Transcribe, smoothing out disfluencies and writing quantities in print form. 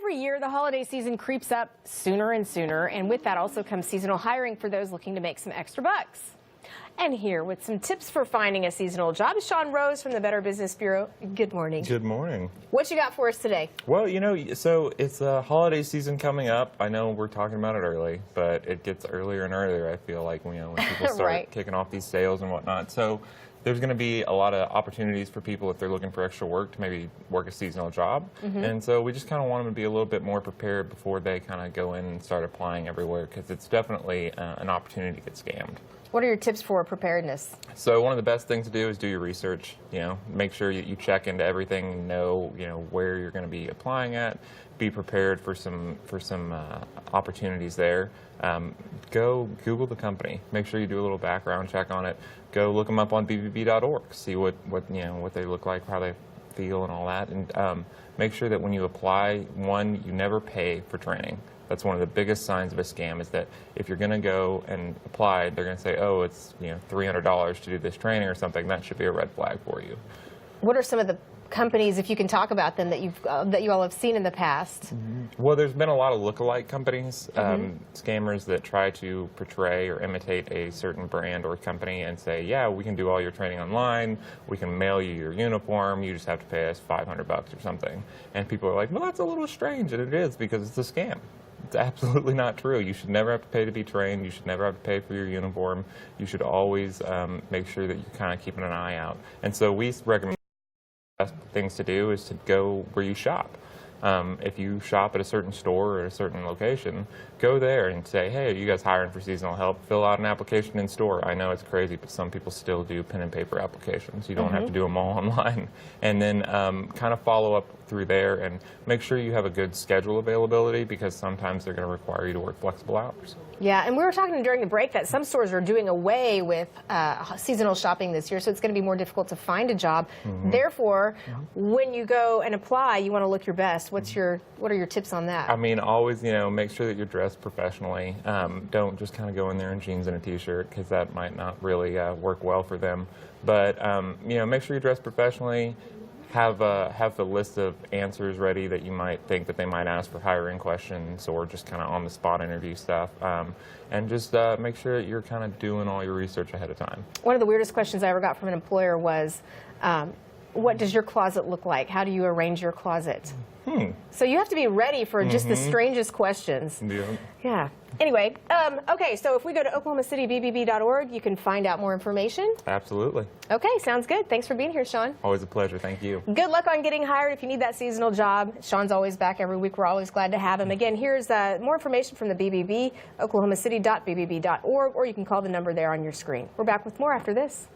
Every year, the holiday season creeps up sooner and sooner, and with that also comes seasonal hiring for those looking to make some extra bucks. And here with some tips for finding a seasonal job is Sean Rose from the Better Business Bureau. Good morning. Good morning. What you got for us today? Well, so it's a holiday season coming up. I know we're talking about it early, but it gets earlier and earlier, I feel like, when people start Right. kicking off these sales and whatnot. So there's going to be a lot of opportunities for people if they're looking for extra work to maybe work a seasonal job. And so we just kind of want them to be a little bit more prepared before they kind of go in and start applying everywhere, because it's definitely an opportunity to get scammed. What are your tips for preparedness? So one of the best things to do is do your research. Make sure you check into everything, know where you're going to be applying at. Be prepared for some opportunities there. Go Google the company. Make sure you do a little background check on it. Go look them up on BBB.org. See what they look like, how they feel, and all that. And make sure that when you apply, one, you never pay for training. That's one of the biggest signs of a scam, is that if you're going to go and apply, they're going to say, oh, it's $300 to do this training or something. That should be a red flag for you. What are some of the companies, if you can talk about them, that you all have seen in the past? Well, there's been a lot of lookalike companies, scammers that try to portray or imitate a certain brand or company and say, yeah, we can do all your training online, we can mail you your uniform, you just have to pay us $500 or something. And people are like, well, that's a little strange, and it is, because it's a scam. It's absolutely not true. You should never have to pay to be trained. You should never have to pay for your uniform. You should always make sure that you're kind of keeping an eye out. And so we recommend the best things to do is to go where you shop. If you shop at a certain store or a certain location, go there and say, hey, are you guys hiring for seasonal help? Fill out an application in store. I know it's crazy, but some people still do pen and paper applications. You don't have to do them all online. And then kind of follow up through there and make sure you have a good schedule availability, because sometimes they're going to require you to work flexible hours. Yeah, and we were talking during the break that some stores are doing away with seasonal shopping this year, so it's going to be more difficult to find a job. Therefore, when you go and apply, you want to look your best. What are your tips on that? I mean, always, make sure that you're dressed professionally. Don't just kind of go in there in jeans and a t-shirt, because that might not really work well for them. But, make sure you're dressed professionally. Have the list of answers ready that you might think that they might ask for hiring questions, or just kind of on-the-spot interview stuff. And just make sure that you're kind of doing all your research ahead of time. One of the weirdest questions I ever got from an employer was, what does your closet look like? How do you arrange your closet? So you have to be ready for just the strangest questions. Yeah. Anyway, okay, so if we go to OklahomaCityBBB.org, you can find out more information. Absolutely. Okay, sounds good. Thanks for being here, Sean. Always a pleasure. Thank you. Good luck on getting hired if you need that seasonal job. Sean's always back every week. We're always glad to have him. Again, here's more information from the BBB, OklahomaCity.BBB.org, or you can call the number there on your screen. We're back with more after this.